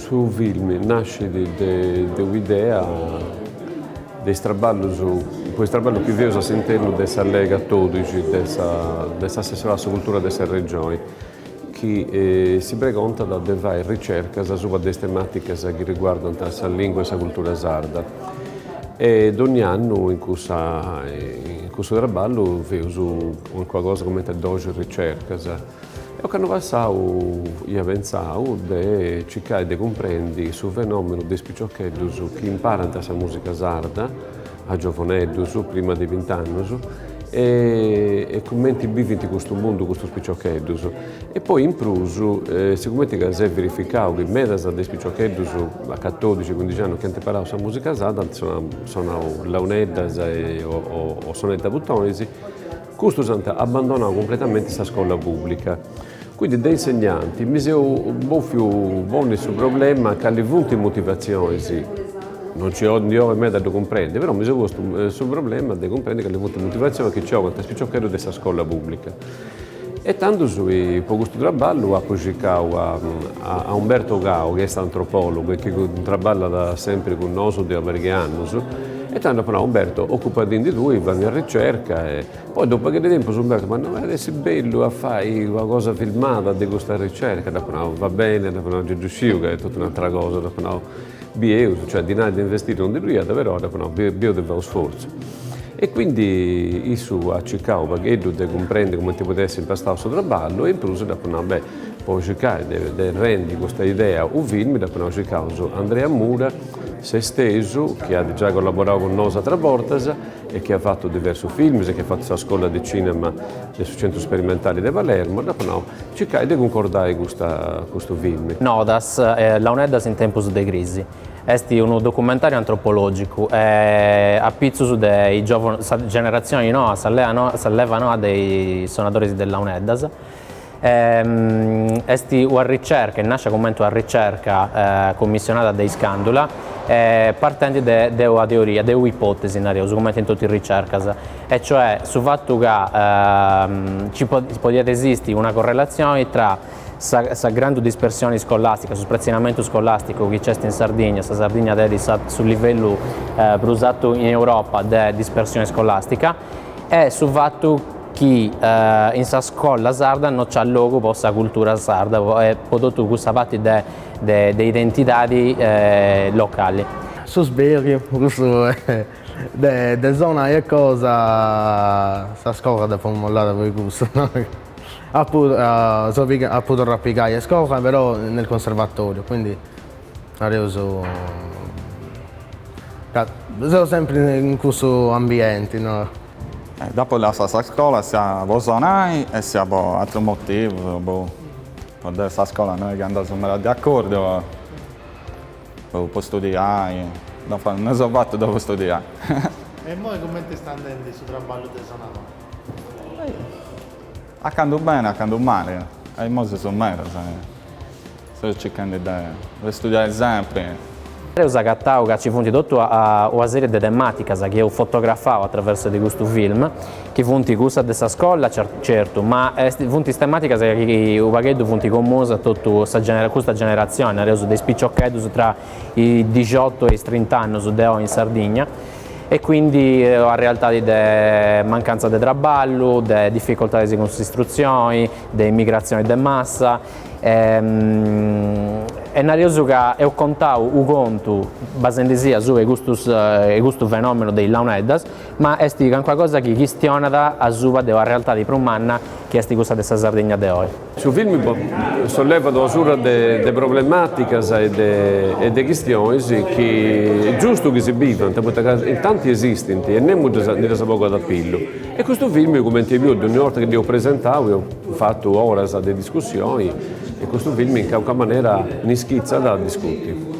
Su film nasce un'idea di trabalho questo trabalho che vedo all'interno della Lega 12, dell'assessorato cultura della regione, che si pregonta da fare ricerche su delle tematiche che riguardano la lingua e la cultura sarda. E ogni anno in questo trabalho vedo qualcosa come 12 ricerche. E ho passato io pensato di cercare di comprendere sul fenomeno dei spicciocchetti che imparano la musica sarda, a giovanetti, prima di 20 anni, e come vivono in questo mondo, questo spicciocchetti. E poi in pruso, siccome si è verificato che metà dei spicciocchetti a 14-15 anni che hanno imparato la musica sarda sono launeddas o sonetta buttonesi, questo hanno abbandonato completamente la scuola pubblica. Quindi dei insegnanti mi sono un po' più buoni sul problema che alle volte motivazioni non ci ho me da comprendere, però mi sono posto sul problema di comprendere che alle volte motivazioni che c'è con questo della scuola pubblica. E tanto per questo traballo ho cercato a Umberto Gao, che è antropologo e che lavora da sempre con noi da perché anni. E tanto però Umberto occupati di lui, va in ricerca e poi dopo che tempo Umberto ma non è bello a fare una cosa filmata di questa ricerca, dopo no, va bene, dopo no, Giusciu che è tutta un'altra cosa, dopo no, cioè di non investire non di lui, però dopo no, devo sforzo. E quindi io a cercare perché di comprendere come ti potesse impastare questo traballo e in più dopo no, poi cercare di rendere questa idea un film, dopo ho cercato Andrea Mura, se stesso, che ha già collaborato con noi altre volte e che ha fatto diversi film, che ha fatto la scuola di cinema del centro sperimentale di Palermo, dopo no, cercare di concordare questo film. Nodas, Launeddas in tempus de crisi. È un documentario antropologico, a pizzo dei giovani generazioni no, si allevano dei suonatori dell'Launeddas. È una ricerca, nasce come una ricerca commissionata da Scandula, partendo da una teoria, da un'ipotesi, come in tutte le ricerche, e cioè sul fatto che ci può esistere una correlazione tra la grande dispersione scolastica, sul prezzionamento scolastico che c'è in Sardegna, la Sardegna è sul livello brusato in Europa di dispersione scolastica, e sul fatto che in questa scuola sarda non c'è luogo per la cultura sarda e prodotto questa parte di identità locali. Su sbirri, questo de zona è cosa sa scuola da formulare per questo. Ha potuto rappicare a scuola però nel conservatorio, quindi sono sempre in questo ambiente. No? Dopo la scuola si ha Vosonai e si ha altri motivi, per questa scuola noi che andiamo d'accordo, per studiare, non so fatto dopo studiare. E poi come ti sta andando sul traballo di Sanano? Accando bene, accando male, e ora sono meno, sto cercando di studiare sempre. Io ho scattato che ci fosse tutta una serie di tematiche che ho fotografato attraverso questo film, che fossero questa della scuola, certo, ma fossero tematiche che ho pagato con tutta questa generazione, dei spicciocchetti tra i 18 e i 30 anni in Sardegna. E quindi la realtà di mancanza di traballo, di difficoltà di istruzioni, di immigrazione di massa. E che ho contato un conto basandesia su questo fenomeno dei Launeddas, ma è qualcosa che questiona a suva della realtà di Prumanna che è questa della Sardegna di oggi. Sul film solleva una serie di problematiche e di questioni che è giusto che si vivono, in tanti esistono e non è poco da pillo. E questo film, come ti dico, ogni volta che li ho presentato, ho fatto ore di discussioni e questo film in qualche maniera ne schizza da discutere.